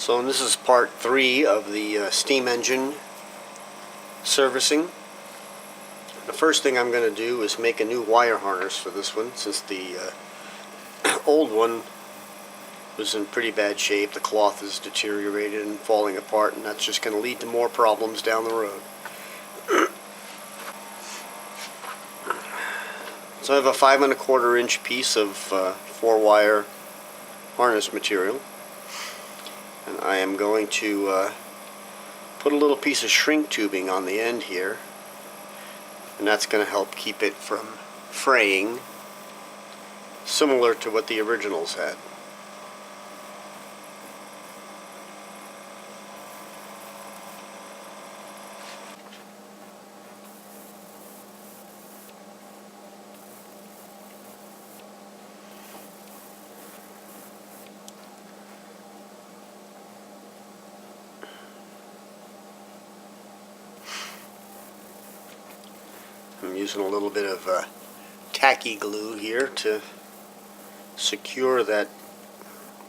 So this is part 3 of the steam engine servicing. The first thing I'm going to do is make a new wire harness for this one, since the old one was in pretty bad shape. The cloth is deteriorated and falling apart, and that's just going to lead to more problems down the road. So I have a 5 1/4 inch piece of 4-wire harness material, and I am going to put a little piece of shrink tubing on the end here, and that's going to help keep it from fraying, similar to what the originals had. I'm using a little bit of tacky glue here to secure that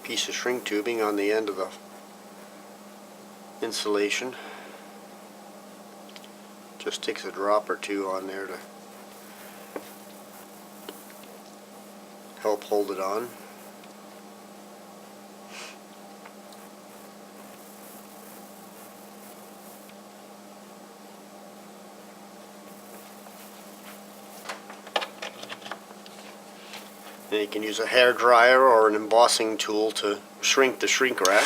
piece of shrink tubing on the end of the insulation. Just takes a drop or two on there to help hold it on. And you can use a hair dryer or an embossing tool to shrink the shrink wrap.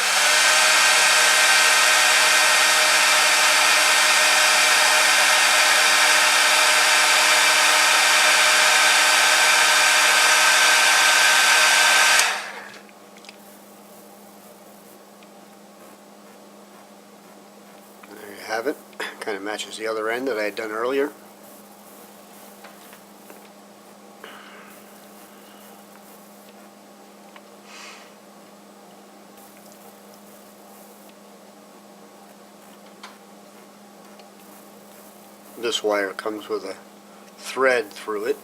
There you have it. Kind of matches the other end that I had done earlier. This wire comes with a thread through it,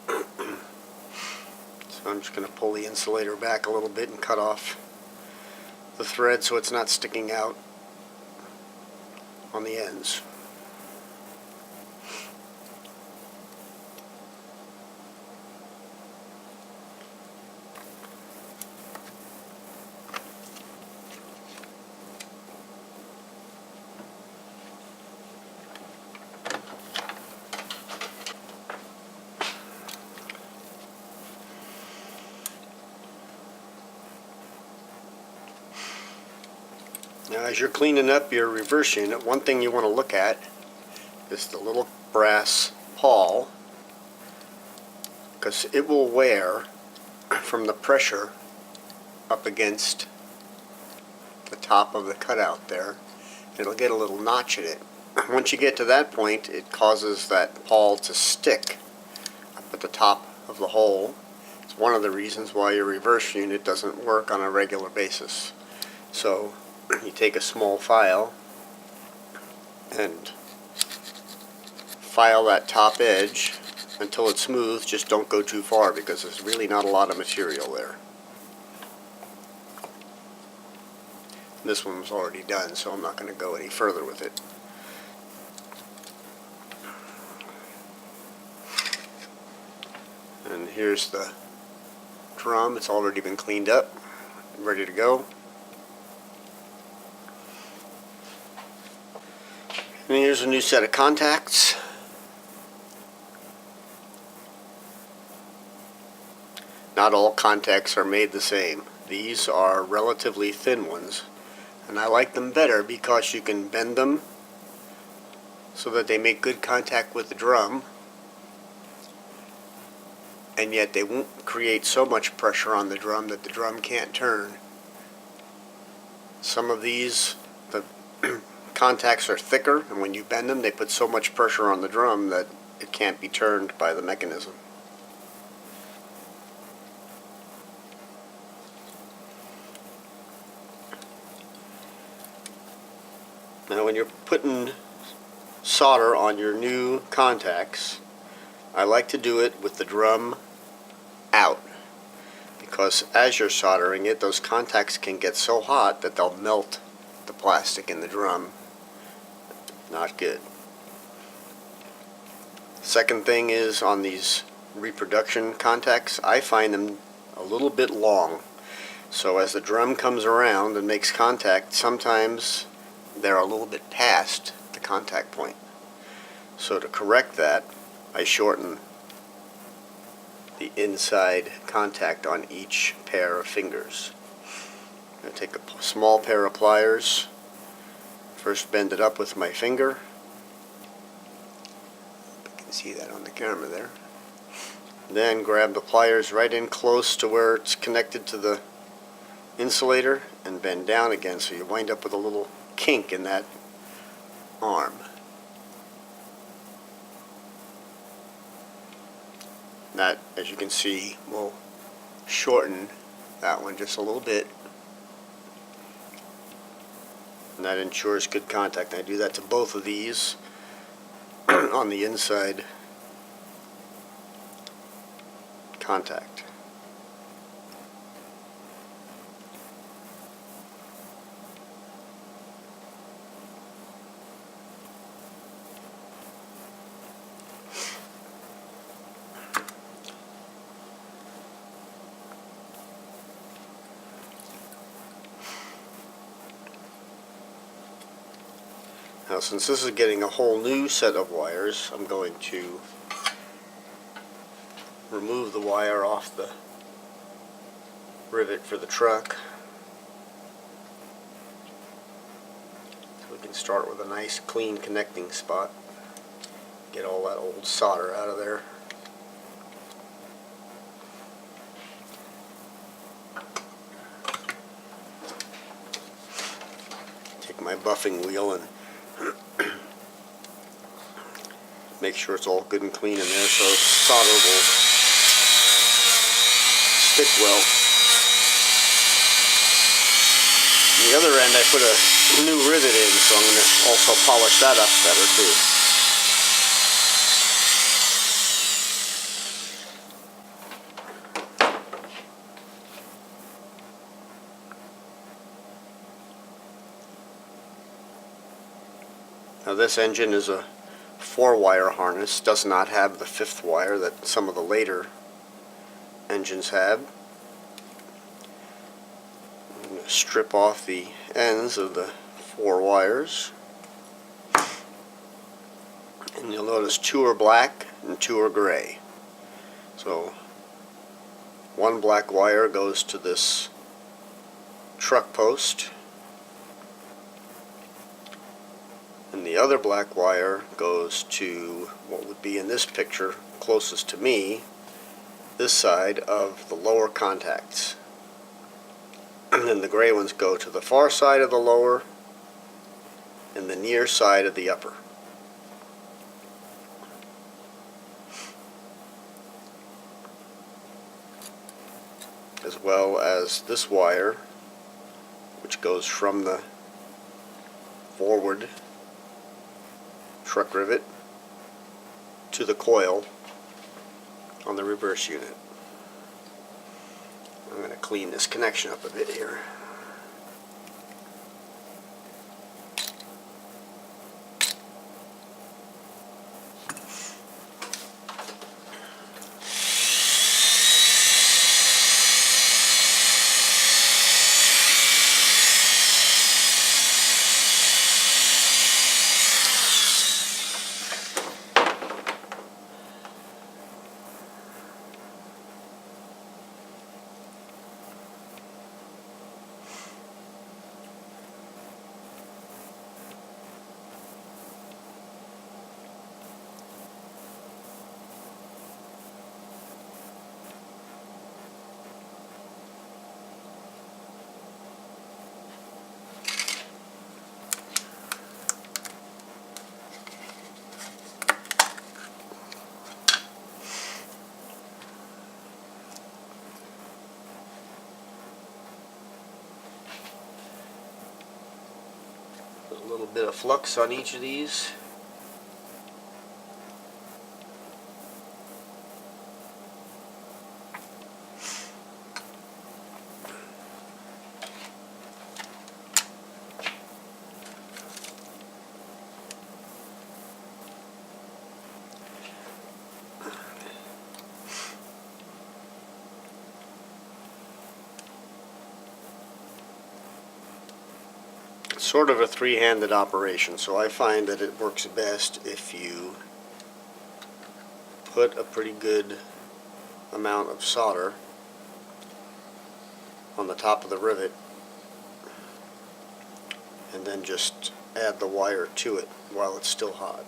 so I'm just going to pull the insulator back a little bit and cut off the thread so it's not sticking out on the ends. Now, as you're cleaning up your reverse unit, one thing you want to look at is the little brass pawl, because it will wear from the pressure up against the top of the cutout there. It'll get a little notch in it. Once you get to that point, it causes that pawl to stick up at the top of the hole. It's one of the reasons why your reverse unit doesn't work on a regular basis. So you take a small file and file that top edge until it's smooth. Just don't go too far, because there's really not a lot of material there. This one was already done, so I'm not going to go any further with it. And here's the drum. It's already been cleaned up, ready to go. And here's a new set of contacts. Not all contacts are made the same. These are relatively thin ones, and I like them better because you can bend them so that they make good contact with the drum, and yet they won't create so much pressure on the drum that the drum can't turn. Some of these, the contacts are thicker, and when you bend them, they put so much pressure on the drum that it can't be turned by the mechanism. Now, when you're putting solder on your new contacts, I like to do it with the drum out, because as you're soldering it, those contacts can get so hot that they'll melt the plastic in the drum. Not good. Second thing is on these reproduction contacts, I find them a little bit long. So as the drum comes around and makes contact, sometimes they're a little bit past the contact point. So to correct that, I shorten the inside contact on each pair of fingers. I take a small pair of pliers, first bend it up with my finger. You can see that on the camera there. Then grab the pliers right in close to where it's connected to the insulator and bend down again, so you wind up with a little kink in that arm. That, as you can see, will shorten that one just a little bit, and that ensures good contact. I do that to both of these on the inside contact. Now, since this is getting a whole new set of wires, I'm going to remove the wire off the rivet for the truck. So we can start with a nice clean connecting spot. Get all that old solder out of there. Take my buffing wheel and make sure it's all good and clean in there so solder will stick well. On the other end I put a new rivet in, so I'm going to also polish that up better too. Now this engine is a 4-wire harness, does not have the 5th wire that some of the later engines have. I'm going to strip off the ends of the 4 wires. And you'll notice 2 are black and 2 are gray. So one black wire goes to this truck post, and the other black wire goes to what would be in this picture closest to me, this side of the lower contacts. And then the gray ones go to the far side of the lower and the near side of the upper. As well as this wire, which goes from the forward truck rivet to the coil on the reverse unit. I'm going to clean this connection up a bit here. Put a little bit of flux on each of these. It's sort of a three-handed operation, so I find that it works best if you put a pretty good amount of solder on the top of the rivet and then just add the wire to it while it's still hot.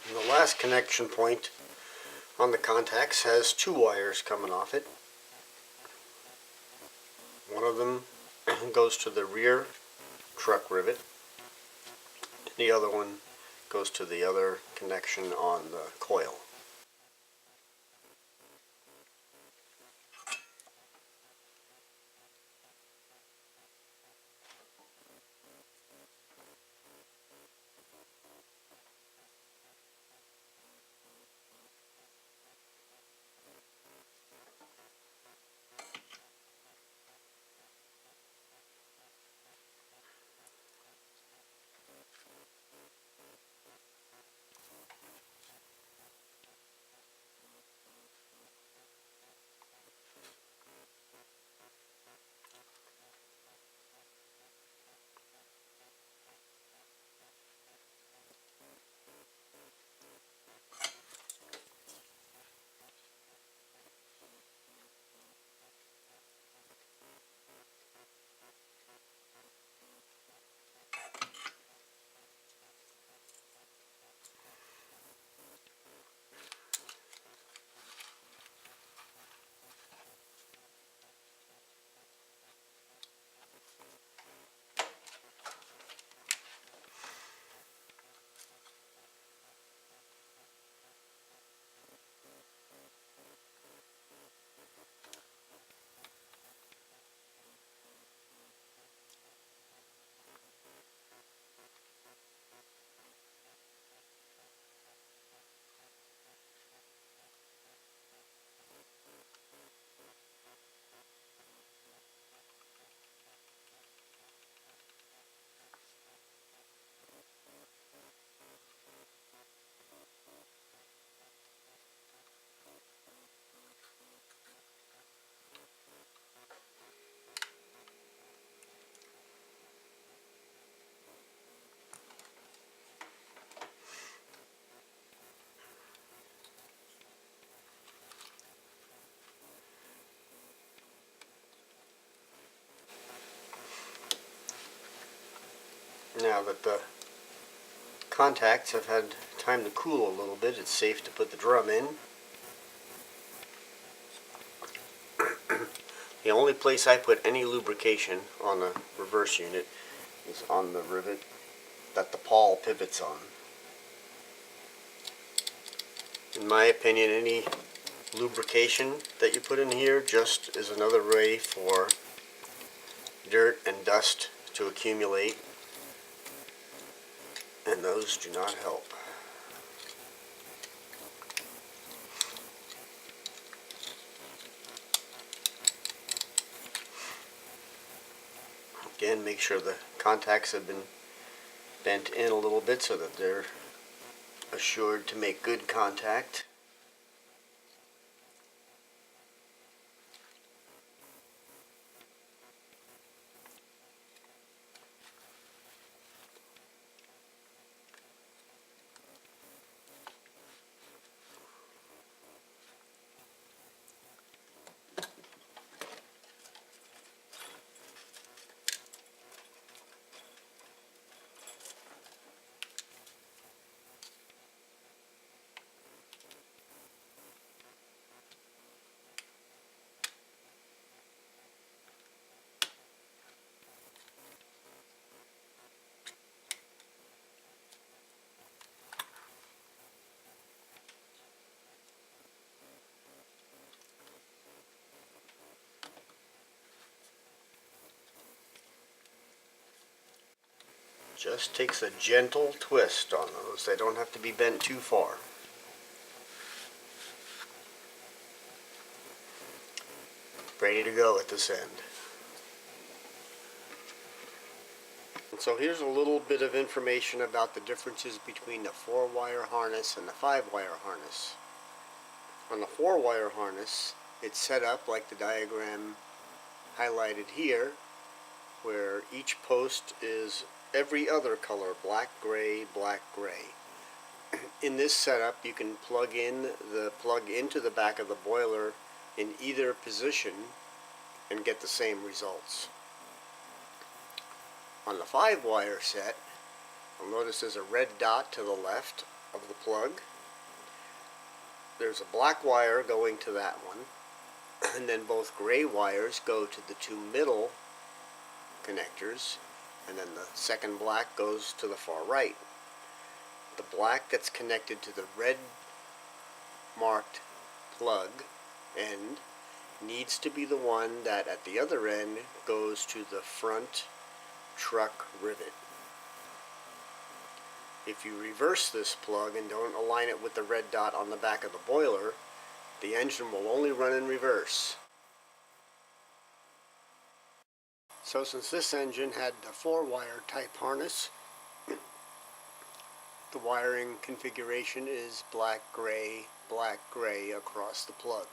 And the last connection point on the contacts has two wires coming off it. One of them goes to the rear truck rivet. The other one goes to the other connection on the coil. Now that the contacts have had time to cool a little bit, it's safe to put the drum in. The only place I put any lubrication on the reverse unit is on the rivet that the pawl pivots on. In my opinion, any lubrication that you put in here just is another way for dirt and dust to accumulate, and those do not help. Again, make sure the contacts have been bent in a little bit so that they're assured to make good contact. Just takes a gentle twist on those. They don't have to be bent too far. Ready to go at this end. And so here's a little bit of information about the differences between the 4-wire harness and the 5-wire harness. On the 4-wire harness, it's set up like the diagram highlighted here, where each post is every other color, black, gray, black, gray. In this setup, you can plug into the back of the boiler in either position and get the same results. On the 5-wire set, you'll notice there's a red dot to the left of the plug. There's a black wire going to that one, and then both gray wires go to the two middle connectors, and then the second black goes to the far right. The black that's connected to the red marked plug end needs to be the one that at the other end goes to the front truck rivet. If you reverse this plug and don't align it with the red dot on the back of the boiler, the engine will only run in reverse. So since this engine had the 4-wire type harness, the wiring configuration is black, gray across the plug.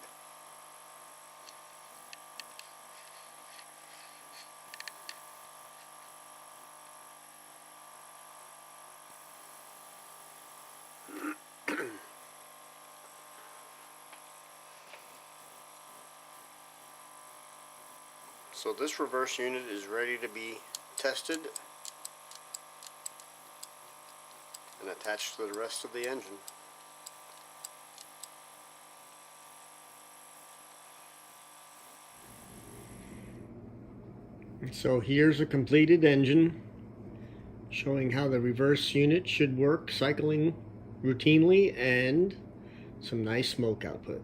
So this reverse unit is ready to be tested and attached to the rest of the engine. So here's a completed engine showing how the reverse unit should work, cycling routinely, and some nice smoke output.